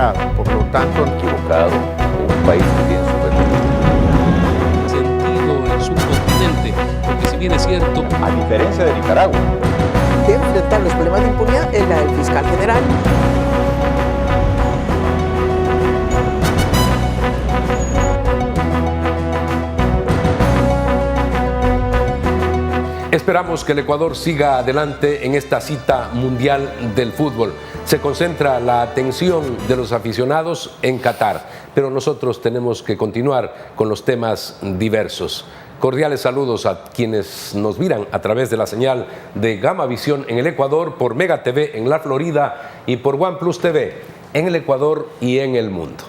grado. Por lo tanto, equivocado, un país que tiene su sentido el subcontinente, porque si bien es cierto, a diferencia de Nicaragua, de enfrentar los problemas de impunidad es la del fiscal general. esperamos que el Ecuador siga adelante en esta cita mundial del fútbol. Se concentra la atención de los aficionados en Qatar, pero nosotros tenemos que continuar con los temas diversos. Cordiales saludos a quienes nos miran a través de la señal de Gama Visión en el Ecuador, por Mega TV en la Florida y por OnePlus TV en el Ecuador y en el mundo.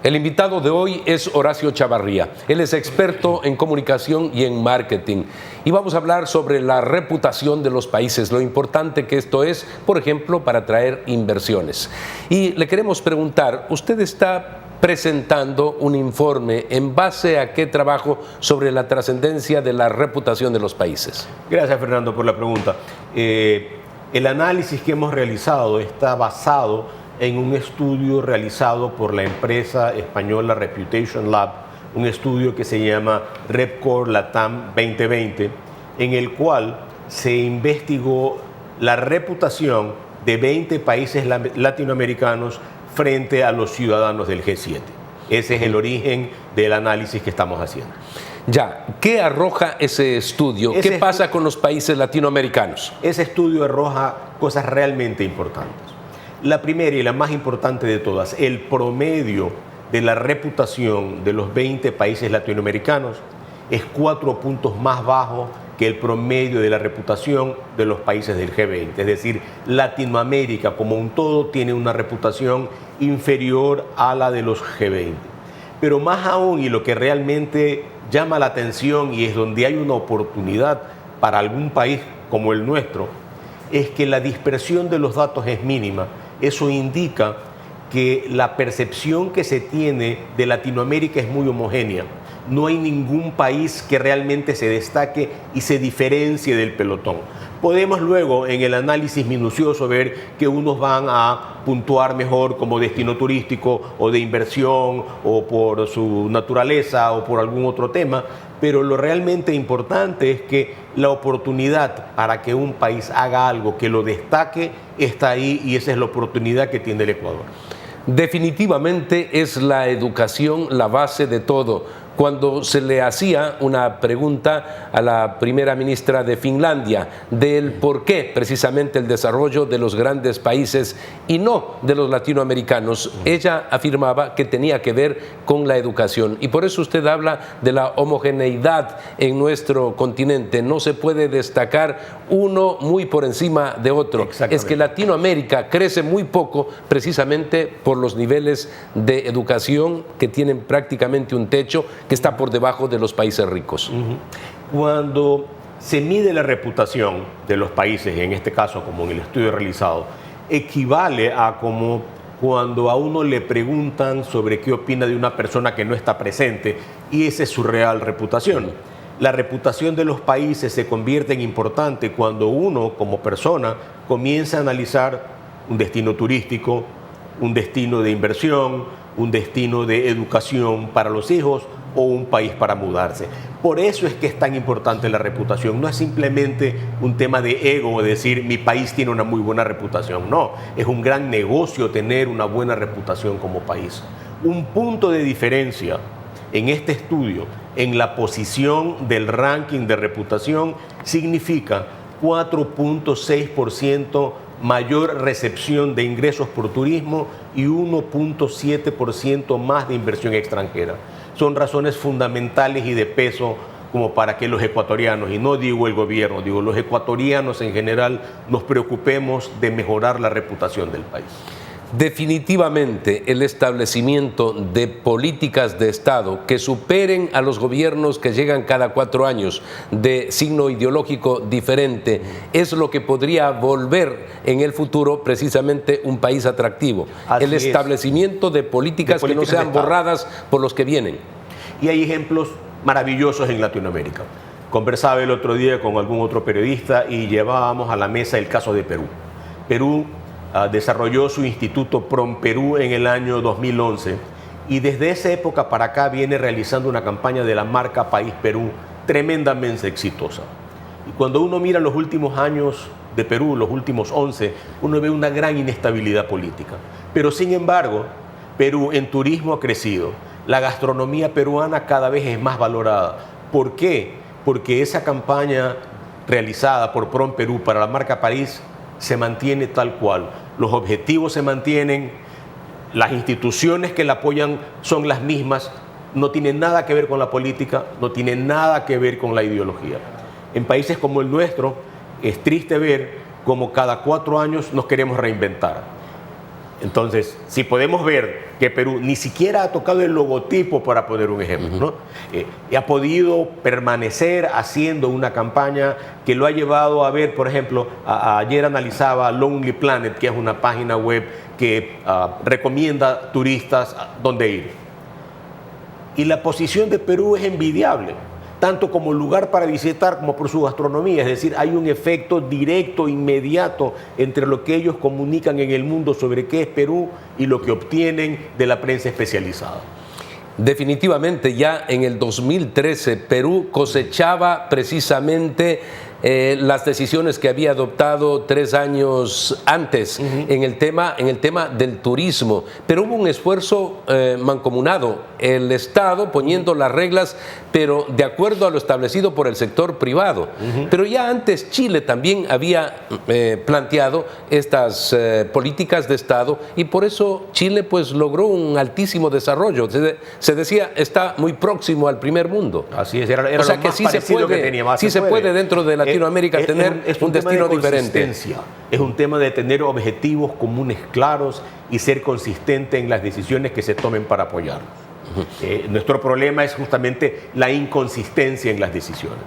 El invitado de hoy es Horacio Chavarría. Él es experto en comunicación y en marketing. Y vamos a hablar sobre la reputación de los países, lo importante que esto es, por ejemplo, para atraer inversiones. Y le queremos preguntar, usted está presentando un informe en base a qué trabajo sobre la trascendencia de la reputación de los países. Gracias, Fernando, por la pregunta. El análisis que hemos realizado está basado en un estudio realizado por la empresa española Reputation Lab, un estudio que se llama Repcore Latam 2020, en el cual se investigó la reputación de 20 países latinoamericanos frente a los ciudadanos del G7. Ese es el origen del análisis que estamos haciendo. Ya, ¿qué arroja ese estudio? ¿Qué pasa con los países latinoamericanos? Ese estudio arroja cosas realmente importantes. La primera y la más importante de todas, el promedio de la reputación de los 20 países latinoamericanos es 4 puntos más bajo que el promedio de la reputación de los países del G20. Es decir, Latinoamérica como un todo tiene una reputación inferior a la de los G20. Pero más aún, y lo que realmente llama la atención y es donde hay una oportunidad para algún país como el nuestro, es que la dispersión de los datos es mínima. Eso indica que la percepción que se tiene de Latinoamérica es muy homogénea. No hay ningún país que realmente se destaque y se diferencie del pelotón. Podemos luego en el análisis minucioso ver que unos van a puntuar mejor como destino turístico o de inversión o por su naturaleza o por algún otro tema, pero lo realmente importante es que la oportunidad para que un país haga algo que lo destaque está ahí, y esa es la oportunidad que tiene el Ecuador. Definitivamente es la educación la base de todo. Cuando se le hacía una pregunta a la primera ministra de Finlandia del por qué precisamente el desarrollo de los grandes países y no de los latinoamericanos, ella afirmaba que tenía que ver con la educación. Y por eso usted habla de la homogeneidad en nuestro continente. No se puede destacar uno muy por encima de otro. Es que Latinoamérica crece muy poco precisamente por los niveles de educación que tienen prácticamente un techo que está por debajo de los países ricos. Cuando se mide la reputación de los países, en este caso como en el estudio realizado, equivale a como cuando a uno le preguntan sobre qué opina de una persona que no está presente, y esa es su real reputación. La reputación de los países se convierte en importante cuando uno como persona comienza a analizar un destino turístico, un destino de inversión, un destino de educación para los hijos o un país para mudarse. Por eso es que es tan importante la reputación. No es simplemente un tema de ego o decir mi país tiene una muy buena reputación. No, es un gran negocio tener una buena reputación como país. Un punto de diferencia en este estudio, en la posición del ranking de reputación, significa 4.6% mayor recepción de ingresos por turismo y 1.7% más de inversión extranjera. Son razones fundamentales y de peso como para que los ecuatorianos, y no digo el gobierno, digo los ecuatorianos en general, nos preocupemos de mejorar la reputación del país. Definitivamente el establecimiento de políticas de Estado que superen a los gobiernos que llegan cada 4 años de signo ideológico diferente es lo que podría volver en el futuro precisamente un país atractivo. El establecimiento de políticas que no sean borradas por los que vienen. Y hay ejemplos maravillosos en Latinoamérica. Conversaba el otro día con algún otro periodista y llevábamos a la mesa el caso de Perú. Perú desarrolló su instituto PROMPERÚ en el año 2011 y desde esa época para acá viene realizando una campaña de la marca País Perú tremendamente exitosa. Y cuando uno mira los últimos años de Perú, los últimos 11, uno ve una gran inestabilidad política. Pero sin embargo, Perú en turismo ha crecido. La gastronomía peruana cada vez es más valorada. ¿Por qué? Porque esa campaña realizada por PROMPERÚ para la marca París se mantiene tal cual. Los objetivos se mantienen, las instituciones que la apoyan son las mismas, no tienen nada que ver con la política, no tienen nada que ver con la ideología. En países como el nuestro es triste ver cómo cada 4 años nos queremos reinventar. Entonces, si podemos ver que Perú ni siquiera ha tocado el logotipo, para poner un ejemplo, ¿no? Y ha podido permanecer haciendo una campaña que lo ha llevado a ver, por ejemplo, ayer analizaba Lonely Planet, que es una página web que recomienda turistas dónde ir. Y la posición de Perú es envidiable, tanto como lugar para visitar como por su gastronomía. Es decir, hay un efecto directo, inmediato, entre lo que ellos comunican en el mundo sobre qué es Perú y lo que obtienen de la prensa especializada. Definitivamente, ya en el 2013 Perú cosechaba precisamente las decisiones que había adoptado 3 años antes en el tema del turismo. Pero hubo un esfuerzo mancomunado, el Estado poniendo las reglas, pero de acuerdo a lo establecido por el sector privado. Pero ya antes Chile también había planteado estas políticas de Estado y por eso Chile pues logró un altísimo desarrollo. Se decía, está muy próximo al primer mundo. Así es, era o sea lo que más sí se parecido puede, que tenía, sí se puede dentro de Latinoamérica tener un destino diferente. Es un tema de tener objetivos comunes claros y ser consistente en las decisiones que se tomen para apoyarlos. Nuestro problema es justamente la inconsistencia en las decisiones.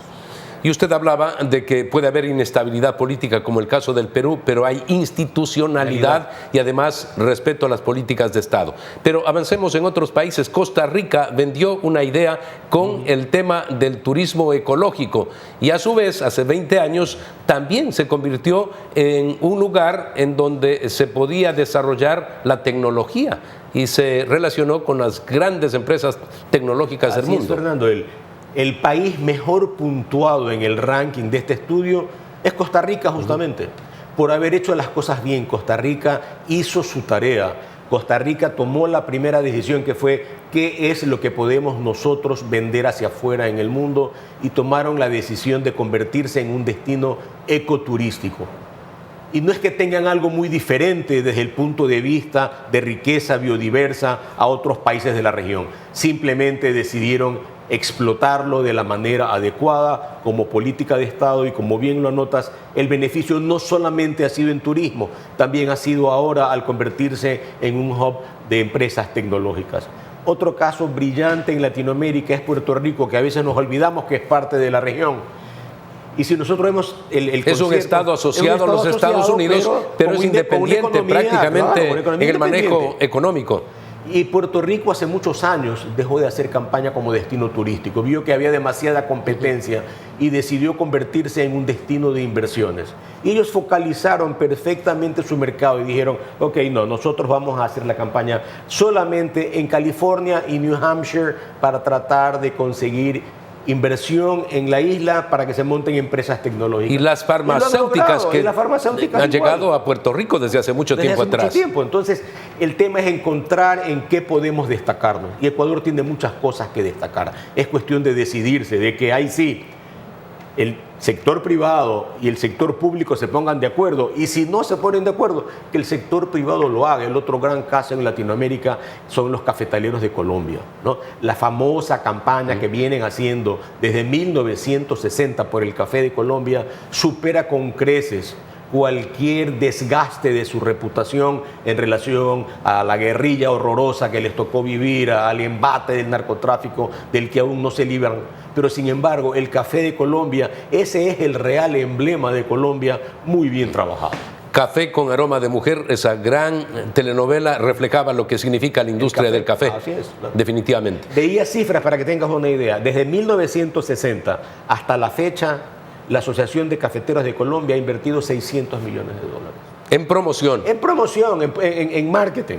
Y usted hablaba de que puede haber inestabilidad política como el caso del Perú, pero hay institucionalidad y además respeto a las políticas de Estado. Pero avancemos en otros países. Costa Rica vendió una idea con el tema del turismo ecológico y a su vez hace 20 años también se convirtió en un lugar en donde se podía desarrollar la tecnología y se relacionó con las grandes empresas tecnológicas del mundo. Así es, Fernando. El país mejor puntuado en el ranking de este estudio es Costa Rica, justamente. Por haber hecho las cosas bien, Costa Rica hizo su tarea. Costa Rica tomó la primera decisión, que fue qué es lo que podemos nosotros vender hacia afuera en el mundo, y tomaron la decisión de convertirse en un destino ecoturístico. Y no es que tengan algo muy diferente desde el punto de vista de riqueza biodiversa a otros países de la región. Simplemente decidieron explotarlo de la manera adecuada como política de Estado, y como bien lo anotas, el beneficio no solamente ha sido en turismo, también ha sido ahora al convertirse en un hub de empresas tecnológicas. Otro caso brillante en Latinoamérica es Puerto Rico, que a veces nos olvidamos que es parte de la región. Y si nosotros vemos es un Estado asociado a los Estados Unidos, pero es independiente prácticamente en el manejo económico. Y Puerto Rico hace muchos años dejó de hacer campaña como destino turístico, vio que había demasiada competencia y decidió convertirse en un destino de inversiones. Y ellos focalizaron perfectamente su mercado y dijeron, ok, no, nosotros vamos a hacer la campaña solamente en California y New Hampshire para tratar de conseguir inversión en la isla para que se monten empresas tecnológicas. Y las farmacéuticas que han llegado a Puerto Rico desde hace mucho tiempo atrás. Entonces, el tema es encontrar en qué podemos destacarnos. Y Ecuador tiene muchas cosas que destacar. Es cuestión de decidirse, de que ahí sí, el sector privado y el sector público se pongan de acuerdo, y si no se ponen de acuerdo, que el sector privado lo haga. El otro gran caso en Latinoamérica son los cafetaleros de Colombia, ¿no? La famosa campaña que vienen haciendo desde 1960 por el café de Colombia supera con creces cualquier desgaste de su reputación en relación a la guerrilla horrorosa que les tocó vivir, al embate del narcotráfico del que aún no se libran. Pero sin embargo, el café de Colombia, ese es el real emblema de Colombia, muy bien trabajado. Café con aroma de mujer, esa gran telenovela reflejaba lo que significa la industria del café. Así es, claro. Definitivamente. Veía cifras para que tengas una idea. Desde 1960 hasta la fecha, la Asociación de Cafeteros de Colombia ha invertido $600 millones. En promoción. En promoción, en marketing.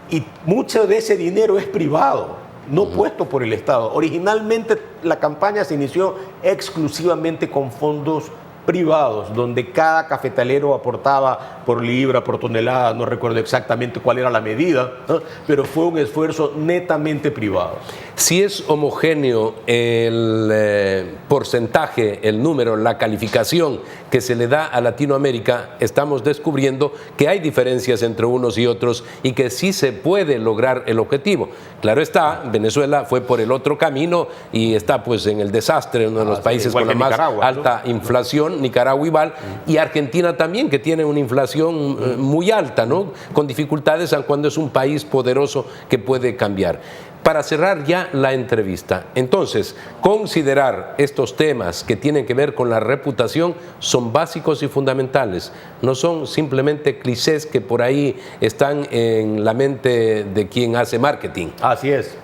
Y mucho de ese dinero es privado, no puesto por el Estado. Originalmente la campaña se inició exclusivamente con fondos privados, donde cada cafetalero aportaba por libra, por tonelada, no recuerdo exactamente cuál era la medida, ¿no? Pero fue un esfuerzo netamente privado. Si es homogéneo el porcentaje, el número, la calificación que se le da a Latinoamérica, estamos descubriendo que hay diferencias entre unos y otros y que sí se puede lograr el objetivo. Claro está, Venezuela fue por el otro camino y está pues en el desastre, uno de los países con la más alta inflación, Nicaragua igual, y Argentina también, que tiene una inflación muy alta, ¿no? Con dificultades, aun cuando es un país poderoso que puede cambiar. Para cerrar ya la entrevista, entonces, considerar estos temas que tienen que ver con la reputación son básicos y fundamentales, no son simplemente clichés que por ahí están en la mente de quien hace marketing. Así es.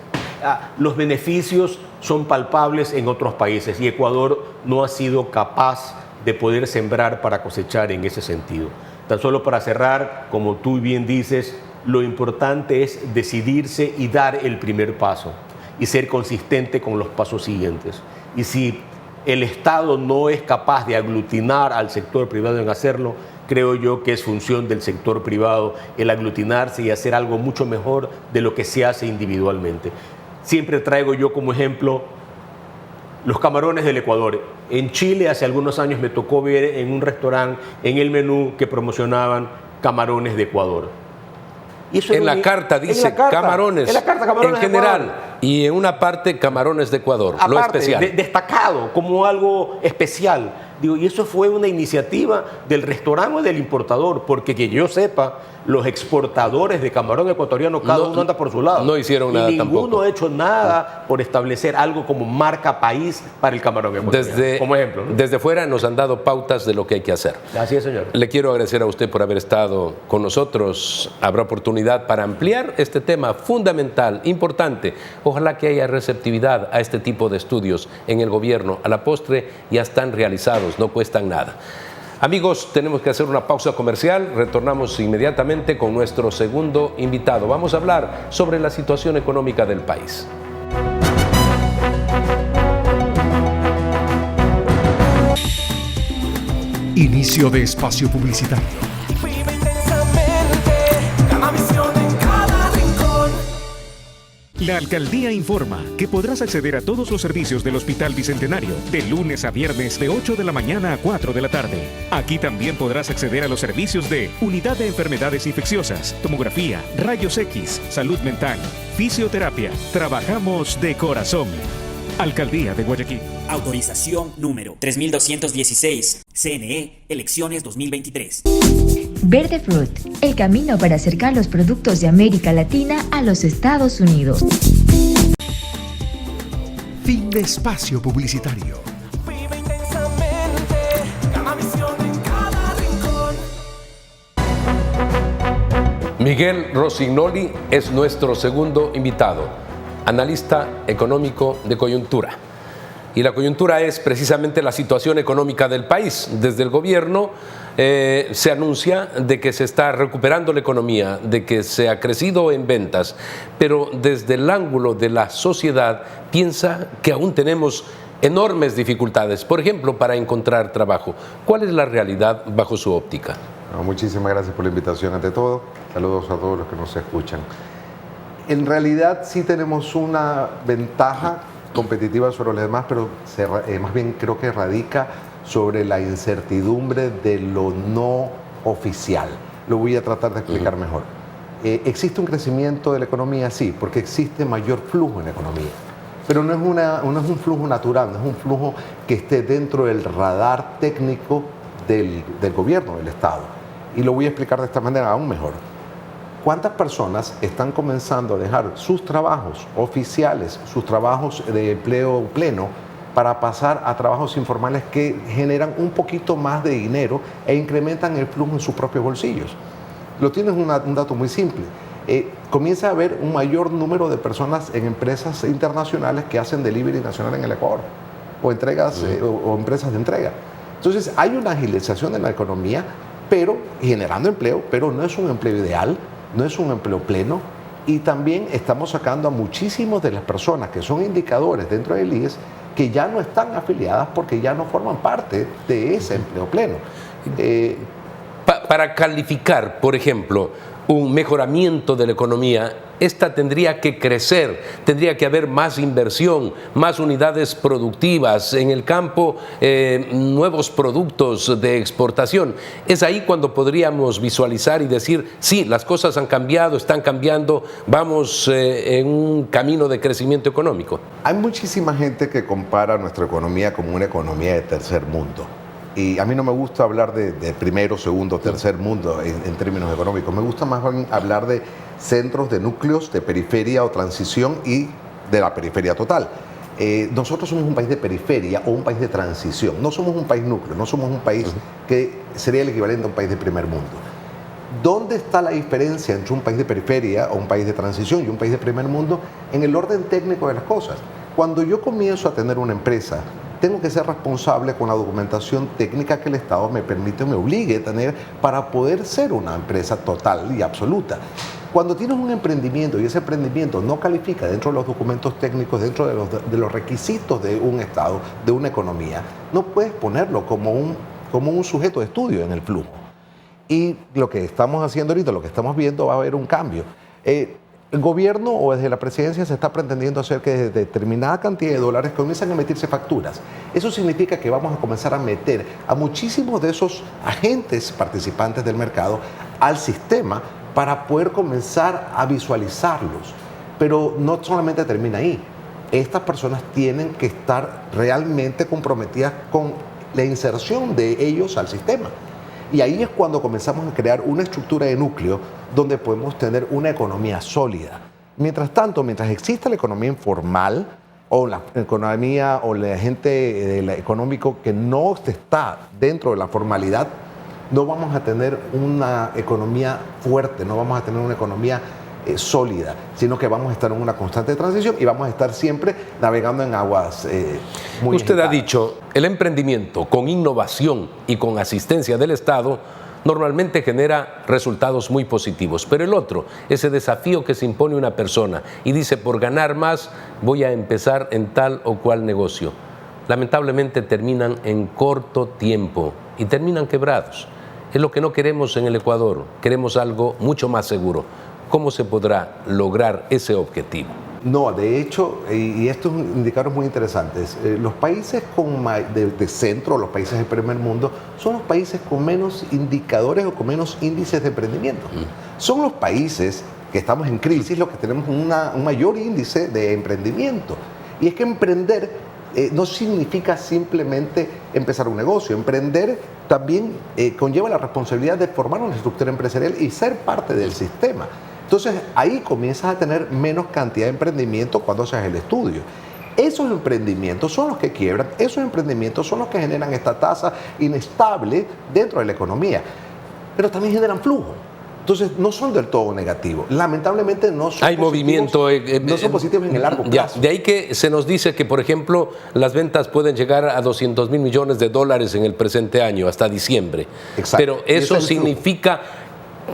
Los beneficios son palpables en otros países y Ecuador no ha sido capaz de poder sembrar para cosechar en ese sentido. Tan solo para cerrar, como tú bien dices, lo importante es decidirse y dar el primer paso y ser consistente con los pasos siguientes. Y si el Estado no es capaz de aglutinar al sector privado en hacerlo, creo yo que es función del sector privado el aglutinarse y hacer algo mucho mejor de lo que se hace individualmente. Siempre traigo yo como ejemplo los camarones del Ecuador. En Chile hace algunos años me tocó ver en un restaurante en el menú que promocionaban camarones de Ecuador. En la carta dice camarones, en general, y en una parte camarones de Ecuador, aparte, lo especial. Destacado como algo especial. Digo, y eso fue una iniciativa del restaurante o del importador, porque que yo sepa, los exportadores de camarón ecuatoriano, cada uno anda por su lado. No hicieron nada tampoco. Ninguno ha hecho nada por establecer algo como marca país para el camarón ecuatoriano, como ejemplo, ¿no? Desde fuera nos han dado pautas de lo que hay que hacer. Así es, señor. Le quiero agradecer a usted por haber estado con nosotros. Habrá oportunidad para ampliar este tema fundamental, importante. Ojalá que haya receptividad a este tipo de estudios en el gobierno. A la postre ya están realizados, no cuestan nada. Amigos, tenemos que hacer una pausa comercial. Retornamos inmediatamente con nuestro segundo invitado. Vamos a hablar sobre la situación económica del país. Inicio de espacio publicitario. Vive intensamente, cada misión en cada rincón. La Alcaldía informa que podrás acceder a todos los servicios del Hospital Bicentenario de lunes a viernes de 8 de la mañana a 4 de la tarde. Aquí también podrás acceder a los servicios de Unidad de Enfermedades Infecciosas, Tomografía, Rayos X, Salud Mental, Fisioterapia. Trabajamos de corazón. Alcaldía de Guayaquil. Autorización número 3216. CNE, elecciones 2023. Verde Fruit, el camino para acercar los productos de América Latina a los Estados Unidos. Fin de espacio publicitario. Vive intensamente, cada misión en cada rincón. Miguel Rossignoli es nuestro segundo invitado, analista económico de coyuntura. Y la coyuntura es precisamente la situación económica del país. Desde el gobierno se anuncia de que se está recuperando la economía, de que se ha crecido en ventas, pero desde el ángulo de la sociedad piensa que aún tenemos enormes dificultades, por ejemplo, para encontrar trabajo. ¿Cuál es la realidad bajo su óptica? No, muchísimas gracias por la invitación ante todo. Saludos a todos los que nos escuchan. En realidad sí tenemos una ventaja competitiva sobre los demás, pero más bien creo que radica sobre la incertidumbre de lo no oficial. Lo voy a tratar de explicar mejor. ¿Existe un crecimiento de la economía? Sí, porque existe mayor flujo en la economía. Pero no es un flujo natural, no es un flujo que esté dentro del radar técnico del gobierno, del Estado. Y lo voy a explicar de esta manera aún mejor. ¿Cuántas personas están comenzando a dejar sus trabajos oficiales, sus trabajos de empleo pleno, para pasar a trabajos informales que generan un poquito más de dinero e incrementan el flujo en sus propios bolsillos? Lo tienes un dato muy simple. Comienza a haber un mayor número de personas en empresas internacionales que hacen delivery nacional en el Ecuador, o entregas o empresas de entrega. Entonces hay una agilización en la economía pero generando empleo, pero no es un empleo ideal, no es un empleo pleno, y también estamos sacando a muchísimas de las personas que son indicadores dentro del IES que ya no están afiliadas porque ya no forman parte de ese empleo pleno. Para calificar, por ejemplo, un mejoramiento de la economía, esta tendría que crecer, tendría que haber más inversión, más unidades productivas en el campo, nuevos productos de exportación. Es ahí cuando podríamos visualizar y decir, sí, las cosas han cambiado, están cambiando, vamos en un camino de crecimiento económico. Hay muchísima gente que compara nuestra economía como una economía de tercer mundo. Y a mí no me gusta hablar de primero, segundo, tercer mundo en términos económicos. Me gusta más bien hablar de centros, de núcleos, de periferia o transición y de la periferia total. Nosotros somos un país de periferia o un país de transición. No somos un país núcleo, no somos un país que sería el equivalente a un país de primer mundo. ¿Dónde está la diferencia entre un país de periferia o un país de transición y un país de primer mundo? En el orden técnico de las cosas. Cuando yo comienzo a tener una empresa, tengo que ser responsable con la documentación técnica que el Estado me permite o me obligue a tener para poder ser una empresa total y absoluta. Cuando tienes un emprendimiento y ese emprendimiento no califica dentro de los documentos técnicos, dentro de los requisitos de un Estado, de una economía, no puedes ponerlo como un sujeto de estudio en el flujo. Y lo que estamos haciendo ahorita, lo que estamos viendo, va a haber un cambio. El gobierno o desde la presidencia se está pretendiendo hacer que desde determinada cantidad de dólares comiencen a emitirse facturas. Eso significa que vamos a comenzar a meter a muchísimos de esos agentes participantes del mercado al sistema para poder comenzar a visualizarlos. Pero no solamente termina ahí. Estas personas tienen que estar realmente comprometidas con la inserción de ellos al sistema. Y ahí es cuando comenzamos a crear una estructura de núcleo donde podemos tener una economía sólida. Mientras tanto, mientras exista la economía informal o la economía o la gente económico que no está dentro de la formalidad, no vamos a tener una economía fuerte, no vamos a tener una economía sólida, sino que vamos a estar en una constante transición y vamos a estar siempre navegando en aguas muy Usted agitadas. ha dicho, el emprendimiento con innovación y con asistencia del Estado normalmente genera resultados muy positivos, pero el otro, ese desafío que se impone una persona y dice, por ganar más voy a empezar en tal o cual negocio, lamentablemente terminan en corto tiempo y terminan quebrados. Es lo que no queremos en el Ecuador, queremos algo mucho más seguro. ¿Cómo se podrá lograr ese objetivo? No, de hecho, y estos indicadores muy interesantes, los países de centro, los países del primer mundo, son los países con menos indicadores o con menos índices de emprendimiento. Son los países que estamos en crisis los que tenemos un mayor índice de emprendimiento. Y es que emprender no significa simplemente empezar un negocio. Emprender también conlleva la responsabilidad de formar una estructura empresarial y ser parte del sistema. Entonces, ahí comienzas a tener menos cantidad de emprendimiento cuando haces el estudio. Esos emprendimientos son los que quiebran, esos emprendimientos son los que generan esta tasa inestable dentro de la economía, pero también generan flujo. Entonces, no son del todo negativos. Lamentablemente no son no son positivos en el largo plazo. De ahí que se nos dice que, por ejemplo, las ventas pueden llegar a 200 mil millones de dólares en el presente año, hasta diciembre. Exacto. Pero eso significa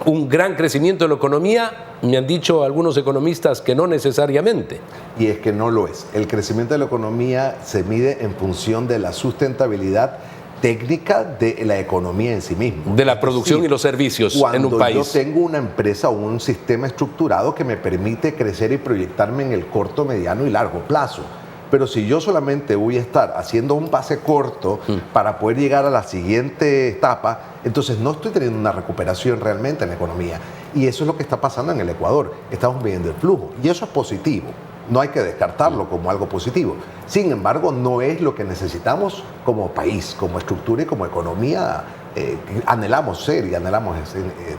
un gran crecimiento de la economía. Me han dicho algunos economistas que no necesariamente. Y es que no lo es. El crecimiento de la economía se mide en función de la sustentabilidad técnica de la economía en sí mismo. De la producción y los servicios en un país. Cuando yo tengo una empresa o un sistema estructurado que me permite crecer y proyectarme en el corto, mediano y largo plazo. Pero si yo solamente voy a estar haciendo un pase corto para poder llegar a la siguiente etapa, entonces no estoy teniendo una recuperación realmente en la economía. Y eso es lo que está pasando en el Ecuador. Estamos viendo el flujo y eso es positivo. No hay que descartarlo como algo positivo. Sin embargo, no es lo que necesitamos como país, como estructura y como economía que anhelamos ser y anhelamos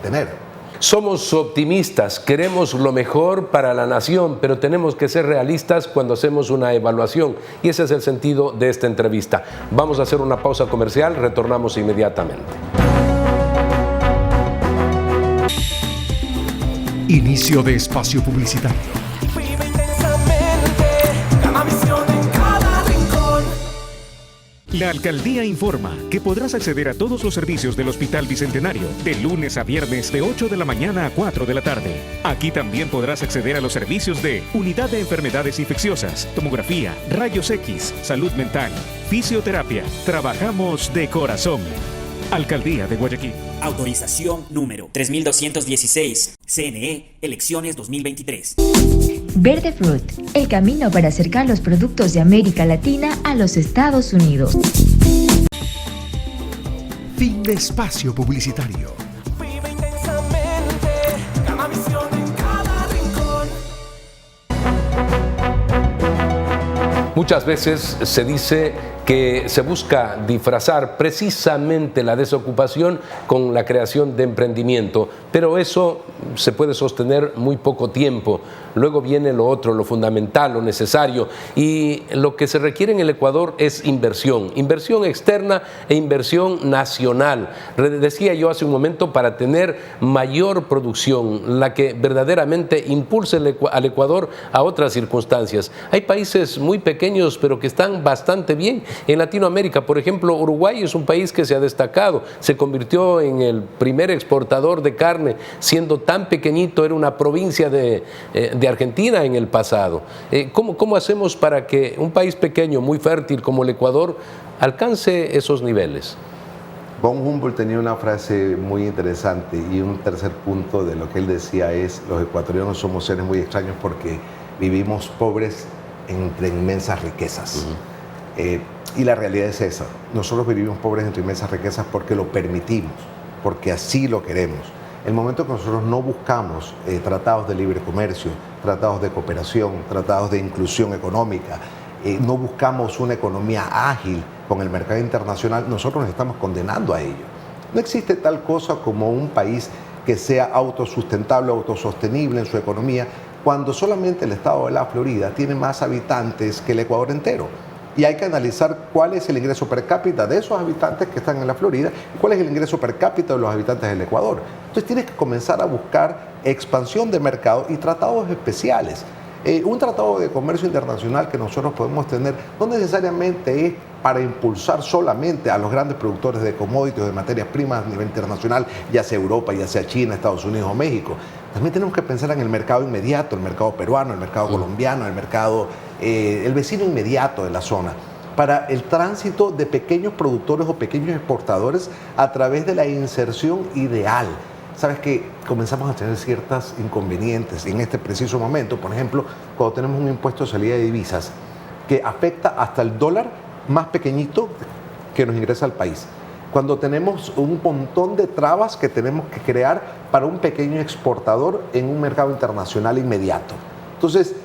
tener. Somos optimistas, queremos lo mejor para la nación, pero tenemos que ser realistas cuando hacemos una evaluación. Y ese es el sentido de esta entrevista. Vamos a hacer una pausa comercial, retornamos inmediatamente. Inicio de espacio publicitario. Vive intensamente, gana visión en cada rincón. La Alcaldía informa que podrás acceder a todos los servicios del Hospital Bicentenario de lunes a viernes de 8 de la mañana a 4 de la tarde. Aquí también podrás acceder a los servicios de Unidad de Enfermedades Infecciosas, Tomografía, Rayos X, Salud Mental, Fisioterapia. Trabajamos de corazón. Alcaldía de Guayaquil. Autorización número 3216. CNE, elecciones 2023. Verde Fruit, el camino para acercar los productos de América Latina a los Estados Unidos. Fin de espacio publicitario. Vive intensamente, gama visión en cada rincón. Muchas veces se dice que se busca disfrazar precisamente la desocupación con la creación de emprendimiento, pero eso se puede sostener muy poco tiempo. Luego viene lo otro, lo fundamental, lo necesario, y lo que se requiere en el Ecuador es inversión externa e inversión nacional. Decía yo hace un momento, para tener mayor producción, la que verdaderamente impulse al Ecuador a otras circunstancias. Hay países muy pequeños, pero que están bastante bien. En Latinoamérica, por ejemplo, Uruguay es un país que se ha destacado, se convirtió en el primer exportador de carne, siendo tan pequeñito, era una provincia de Argentina en el pasado. ¿Cómo hacemos para que un país pequeño, muy fértil como el Ecuador, alcance esos niveles? Von Humboldt tenía una frase muy interesante, y un tercer punto de lo que él decía es: los ecuatorianos somos seres muy extraños porque vivimos pobres entre inmensas riquezas. Y la realidad es esa: nosotros vivimos pobres entre inmensas riquezas porque lo permitimos, porque así lo queremos. El momento que nosotros no buscamos tratados de libre comercio, tratados de cooperación, tratados de inclusión económica, no buscamos una economía ágil con el mercado internacional, nosotros nos estamos condenando a ello. No existe tal cosa como un país que sea autosustentable, autosostenible en su economía, cuando solamente el estado de la Florida tiene más habitantes que el Ecuador entero. Y hay que analizar cuál es el ingreso per cápita de esos habitantes que están en la Florida y cuál es el ingreso per cápita de los habitantes del Ecuador. Entonces tienes que comenzar a buscar expansión de mercado y tratados especiales. Un tratado de comercio internacional que nosotros podemos tener no necesariamente es para impulsar solamente a los grandes productores de commodities, de materias primas a nivel internacional, ya sea Europa, ya sea China, Estados Unidos o México. También tenemos que pensar en el mercado inmediato, el mercado peruano, el mercado colombiano, el mercado, el vecino inmediato de la zona, para el tránsito de pequeños productores o pequeños exportadores a través de la inserción ideal. Sabes que comenzamos a tener ciertos inconvenientes en este preciso momento, por ejemplo, cuando tenemos un impuesto de salida de divisas que afecta hasta el dólar más pequeñito que nos ingresa al país. Cuando tenemos un montón de trabas que tenemos que crear para un pequeño exportador en un mercado internacional inmediato. Entonces,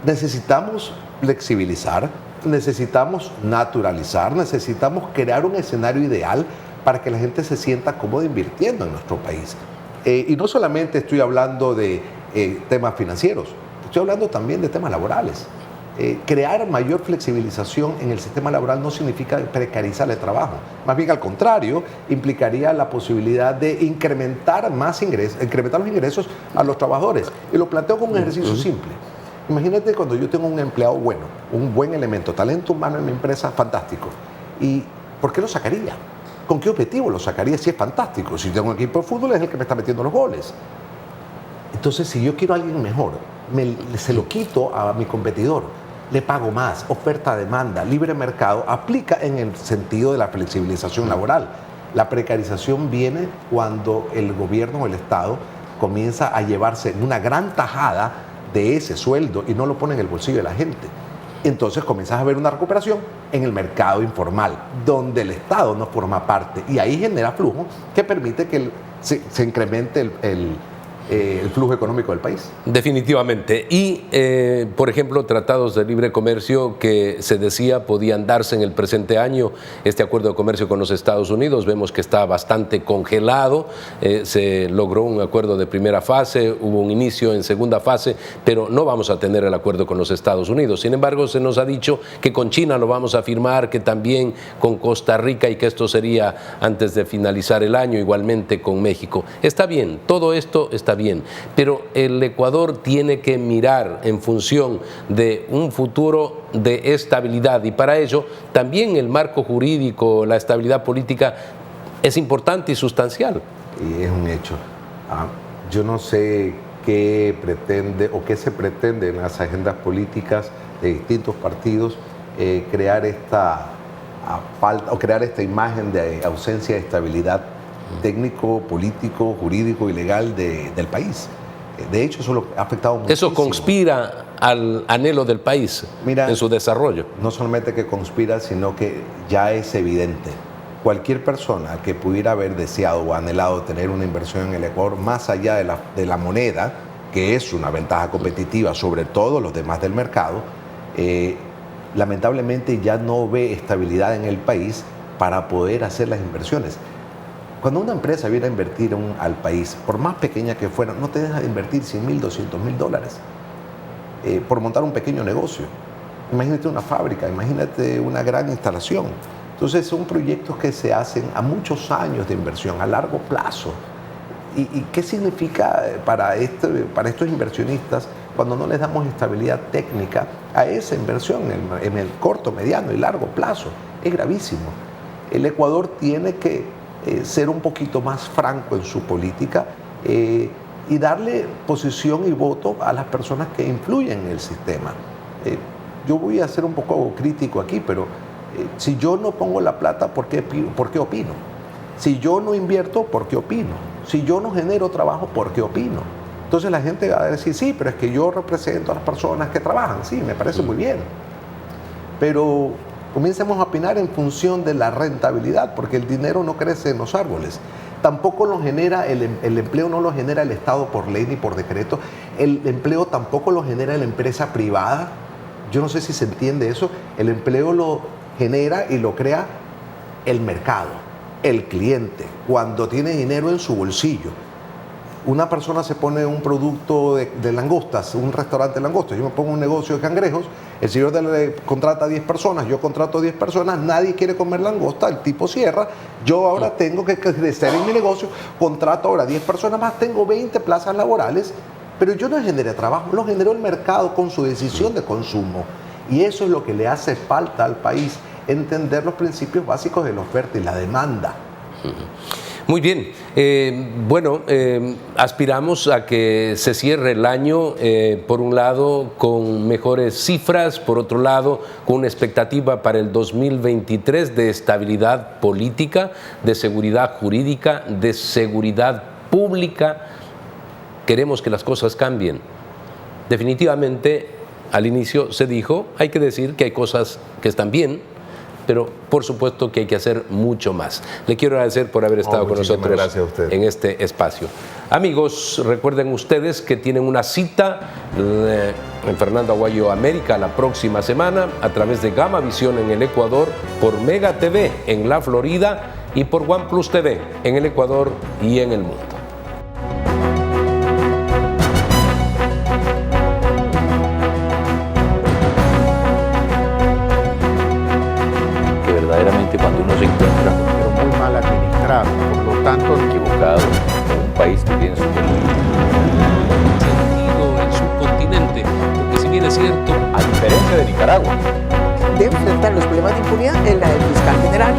necesitamos flexibilizar, necesitamos naturalizar, necesitamos crear un escenario ideal para que la gente se sienta cómoda invirtiendo en nuestro país. Y no solamente estoy hablando de temas financieros, estoy hablando también de temas laborales. Crear mayor flexibilización en el sistema laboral no significa precarizar el trabajo. Más bien al contrario, implicaría la posibilidad de incrementar los ingresos a los trabajadores. Y lo planteo con un ejercicio simple. Imagínate cuando yo tengo un empleado bueno, un buen elemento, talento humano en mi empresa, fantástico. ¿Y por qué lo sacaría? ¿Con qué objetivo lo sacaría si es fantástico? Si tengo un equipo de fútbol es el que me está metiendo los goles. Entonces, si yo quiero a alguien mejor, se lo quito a mi competidor, le pago más, oferta-demanda, libre mercado, aplica en el sentido de la flexibilización laboral. La precarización viene cuando el gobierno o el Estado comienza a llevarse una gran tajada de ese sueldo y no lo pone en el bolsillo de la gente. Entonces comienzas a ver una recuperación en el mercado informal, donde el Estado no forma parte, y ahí genera flujo que permite que se incremente el flujo económico del país. Definitivamente. Y, por ejemplo, tratados de libre comercio que se decía podían darse en el presente año. Este acuerdo de comercio con los Estados Unidos vemos que está bastante congelado. Se logró un acuerdo de primera fase, hubo un inicio en segunda fase, pero no vamos a tener el acuerdo con los Estados Unidos. Sin embargo, se nos ha dicho que con China lo vamos a firmar, que también con Costa Rica, y que esto sería antes de finalizar el año, igualmente con México. Está bien, todo esto está bien. bien, pero el Ecuador tiene que mirar en función de un futuro de estabilidad y para ello también el marco jurídico, la estabilidad política es importante y sustancial. Y es un hecho. Yo no sé qué pretende o qué se pretende en las agendas políticas de distintos partidos crear esta falta o crear esta imagen de ausencia de estabilidad técnico, político, jurídico y legal del país. De hecho, eso lo ha afectado muchísimo. Eso conspira al anhelo del país en su desarrollo. No solamente que conspira, sino que ya es evidente. Cualquier persona que pudiera haber deseado o anhelado tener una inversión en el Ecuador, más allá de la moneda, que es una ventaja competitiva sobre todos los demás del mercado, lamentablemente ya no ve estabilidad en el país para poder hacer las inversiones. Cuando una empresa viene a invertir al país, por más pequeña que fuera, no te deja de invertir $100,000, $200,000 por montar un pequeño negocio. Imagínate una fábrica, imagínate una gran instalación. Entonces son proyectos que se hacen a muchos años de inversión, a largo plazo. ¿Y qué significa para estos inversionistas cuando no les damos estabilidad técnica a esa inversión en el corto, mediano y largo plazo? Es gravísimo. El Ecuador tiene que ser un poquito más franco en su política y darle posición y voto a las personas que influyen en el sistema. Yo voy a ser un poco crítico aquí, pero si yo no pongo la plata, ¿por qué opino? Si yo no invierto, ¿por qué opino? Si yo no genero trabajo, ¿por qué opino? Entonces la gente va a decir, sí, pero es que yo represento a las personas que trabajan. Sí, me parece muy bien. Pero comencemos a opinar en función de la rentabilidad, porque el dinero no crece en los árboles. Tampoco lo genera el empleo, no lo genera el Estado por ley ni por decreto. El empleo tampoco lo genera la empresa privada. Yo no sé si se entiende eso. El empleo lo genera y lo crea el mercado, el cliente, cuando tiene dinero en su bolsillo. Una persona se pone un producto de langostas, un restaurante de langostas, yo me pongo un negocio de cangrejos, el señor contrata a 10 personas, yo contrato a 10 personas, nadie quiere comer langosta, el tipo cierra, yo ahora tengo que crecer en mi negocio, contrato ahora 10 personas más, tengo 20 plazas laborales, pero yo no generé trabajo, lo generó el mercado con su decisión de consumo. Y eso es lo que le hace falta al país, entender los principios básicos de la oferta y la demanda. Muy bien, aspiramos a que se cierre el año, por un lado, con mejores cifras, por otro lado, con una expectativa para el 2023 de estabilidad política, de seguridad jurídica, de seguridad pública. Queremos que las cosas cambien. Definitivamente, al inicio se dijo, hay que decir que hay cosas que están bien, pero por supuesto que hay que hacer mucho más. Le quiero agradecer por haber estado con nosotros en este espacio. Amigos, recuerden ustedes que tienen una cita en Fernando Aguayo América la próxima semana a través de Gama Visión en el Ecuador, por Mega TV en la Florida y por OnePlus TV en el Ecuador y en el mundo. Verdaderamente cuando uno se encuentra pero muy mal administrado, por lo tanto equivocado, en un país que tiene su sentido el subcontinente, porque si bien es cierto, a diferencia de Nicaragua, de enfrentar los problemas de impunidad es la del fiscal general.